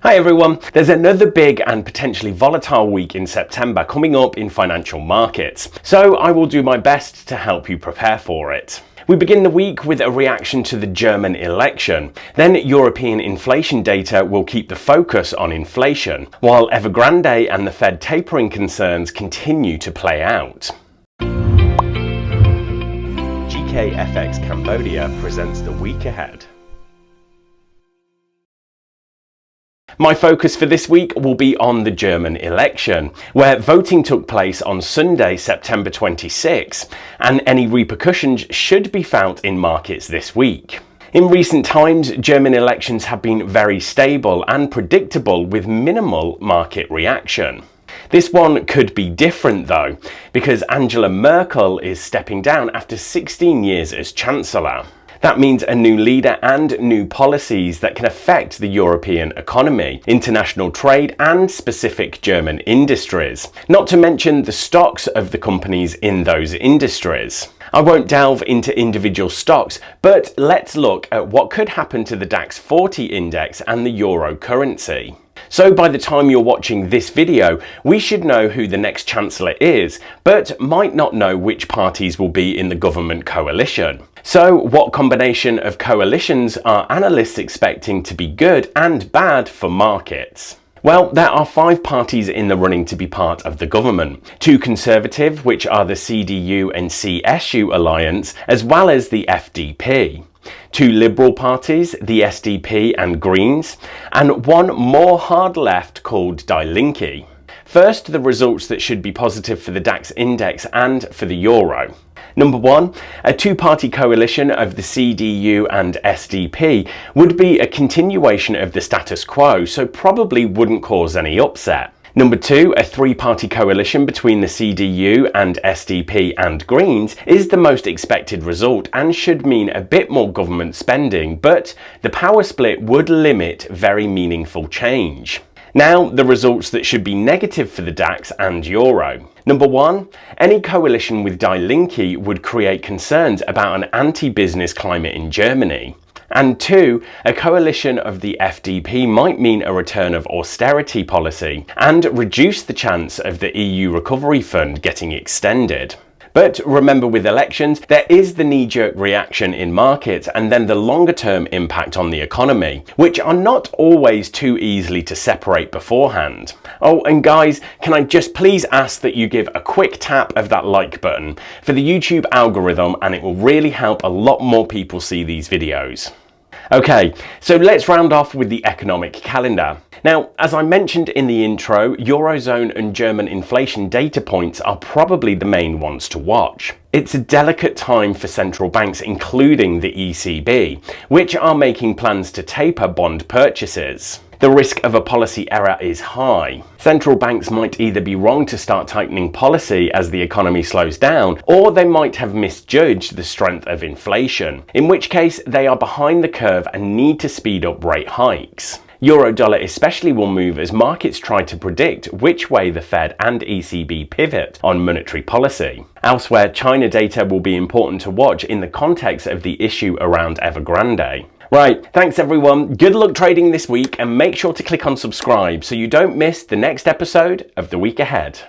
Hi everyone, there's another big and potentially volatile week in September coming up in financial markets, so I will do my best to help you prepare for it. We begin the week with a reaction to the German election. Then European inflation data will keep the focus on inflation, while Evergrande and the Fed tapering concerns continue to play out. GKFX Cambodia presents the week ahead. My focus for this week will be on the German election, where voting took place on Sunday, September 26, and any repercussions should be felt in markets this week. In recent times, German elections have been very stable and predictable with minimal market reaction. This one could be different though, because Angela Merkel is stepping down after 16 years as Chancellor. That means a new leader and new policies that can affect the European economy, international trade and specific German industries, not to mention the stocks of the companies in those industries. I won't delve into individual stocks, but let's look at what could happen to the DAX 40 index and the euro currency. So by the time you're watching this video, we should know who the next Chancellor is, but might not know which parties will be in the government coalition. So what combination of coalitions are analysts expecting to be good and bad for markets? Well, there are 5 parties in the running to be part of the government. 2 Conservative, which are the CDU and CSU alliance, as well as the FDP. 2 Liberal parties, the SDP and Greens, and 1 more hard left called Die Linke. First, the results that should be positive for the DAX index and for the euro. Number 1, a 2-party coalition of the CDU and SDP would be a continuation of the status quo, so probably wouldn't cause any upset. Number 2, a 3-party coalition between the CDU and SDP and Greens is the most expected result and should mean a bit more government spending, but the power split would limit very meaningful change. Now, the results that should be negative for the DAX and euro. Number 1, any coalition with Die Linke would create concerns about an anti-business climate in Germany. And 2, a coalition of the FDP might mean a return of austerity policy and reduce the chance of the EU Recovery Fund getting extended. But remember, with elections, there is the knee-jerk reaction in markets and then the longer-term impact on the economy, which are not always too easily to separate beforehand. Oh, and guys, can I just please ask that you give a quick tap of that like button for the YouTube algorithm, and it will really help a lot more people see these videos. Okay, so let's round off with the economic calendar. Now, as I mentioned in the intro, Eurozone and German inflation data points are probably the main ones to watch. It's a delicate time for central banks, including the ECB, which are making plans to taper bond purchases. The risk of a policy error is high. Central banks might either be wrong to start tightening policy as the economy slows down, or they might have misjudged the strength of inflation, in which case they are behind the curve and need to speed up rate hikes. Euro-dollar especially will move as markets try to predict which way the Fed and ECB pivot on monetary policy. Elsewhere, China data will be important to watch in the context of the issue around Evergrande. Right, thanks everyone, good luck trading this week, and make sure to click on subscribe so you don't miss the next episode of The Week Ahead.